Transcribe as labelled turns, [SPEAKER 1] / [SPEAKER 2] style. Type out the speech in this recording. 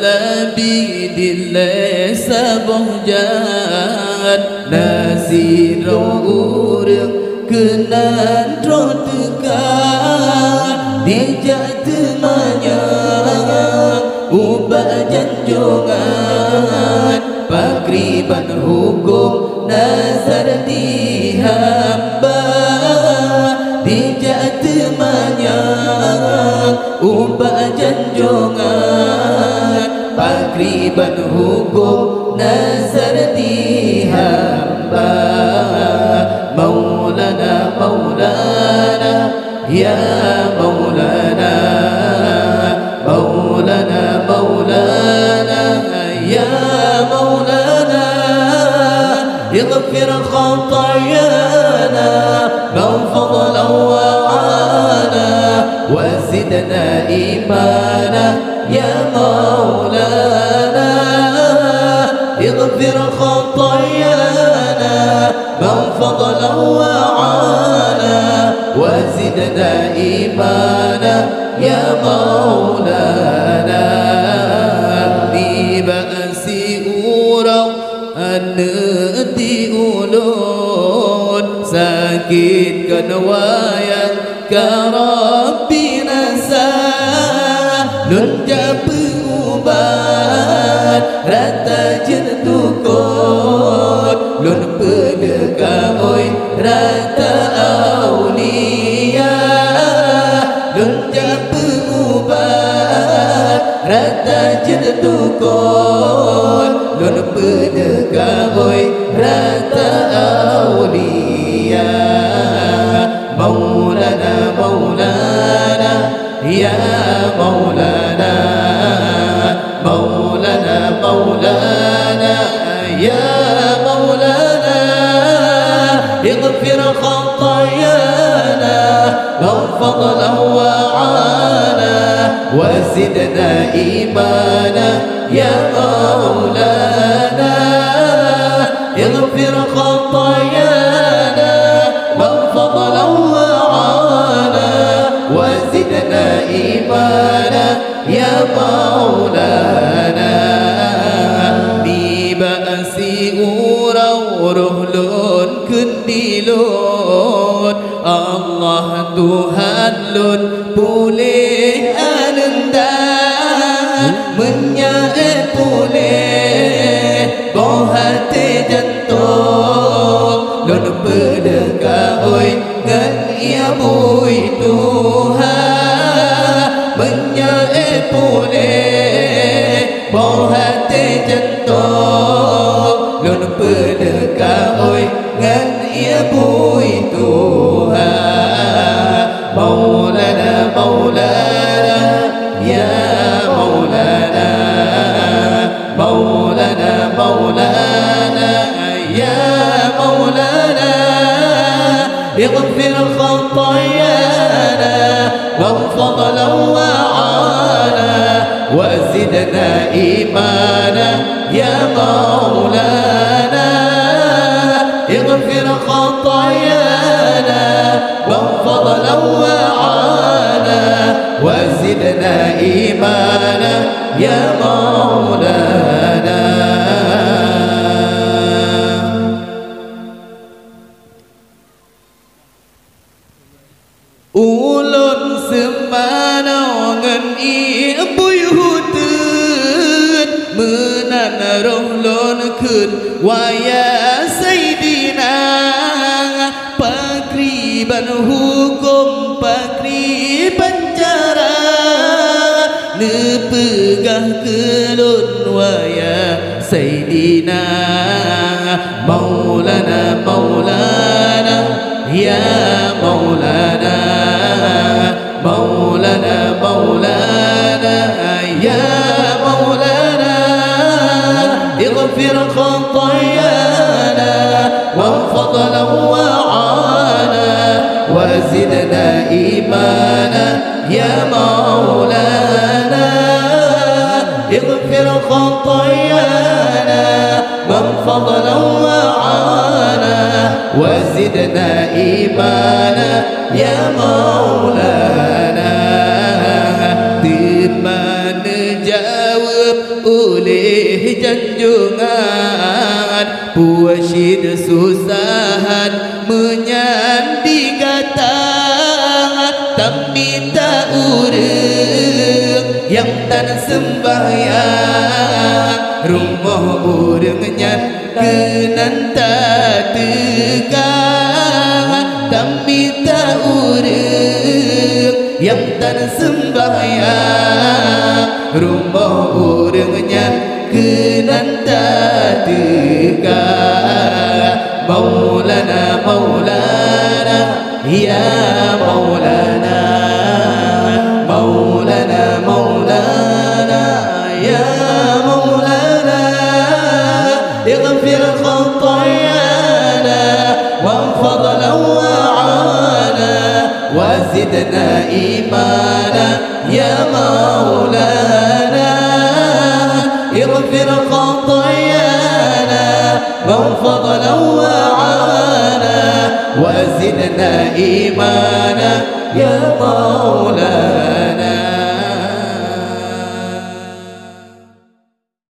[SPEAKER 1] Labidillah sabohjan nasi urang kenan trotekan dijak temanya ubah janjongan pakriban hukum nazar dihamba dijak temanya ubah janjongan pakriban hukum nazar dihamba Maulana Maulana ya Maulana Maulana Maulana ya Maulana اغفر خطايانا من فضل وعانا وزدنا إيمانا يا مولانا اغفر خطايانا من فضل وعانا وزدنا إيمانا يا مولانا ببأسي أورو أنتي أولون ساكت كنوايا كربي نسا ننجب ubat rata jentukot lun pedekawoi rata aulia lun japu ubat rata jentukot lun pedekawoi rata aulia Maulana Maulana ya Maulana Maulana Maulana ya Maulana اغفر خطايانا من فضل وعانا وزدنا إيمانا يا مولانا اغفر خطايانا من فضل وعانا وزدنا إيمانا يا مولانا ببأسي ورهلون كنديلون الله Tuhan lun boleh anendan menyaet boleh bohate jantung lun pedekawoi ngan ia bui Tuhan menyaet boleh bohate jantung lun pedekawoi ngan ia bui Tuhan Maulana Maulana ya Maulana Maulana Maulana ya Maulana اغفر خطايانا من فضل وعانا وزدنا إيمانا يا مولانا اغفر خطايانا من فضل وعانا وزدنا إيمانا يا مولانا Ulun semana ngan ibu hutun menan roh lon kun waya sayyidina pakriban hukum pakriban cara nepegah kelun waya sayyidina Maulana Maulana ya Maulana Maulana Maulana ya Maulana اغفر خطايانا من فضل وعانا وزدنا إيمانا يا مولانا اغفر خطايانا من فضل وعانا وزدنا إيمانا يا مولانا Di mana jawab putih janjungan, puasyid susahan menyandi gatangan, tapi tak urang yang tan sembahyang, rumah urangnya kenan tak tegang, tapi tak urang yang tan sembahyang, rumah urangnya kenan tak tegang. Maulana Maulana ya Maulana, Maulana Maulana ya Maulana, اغفر خطايانا واحفظ لوعانا وزدنا إيمانا يا مولانا، اغفر خطايانا واحفظ لوعانا وزدنا إيمانا يا مولانا.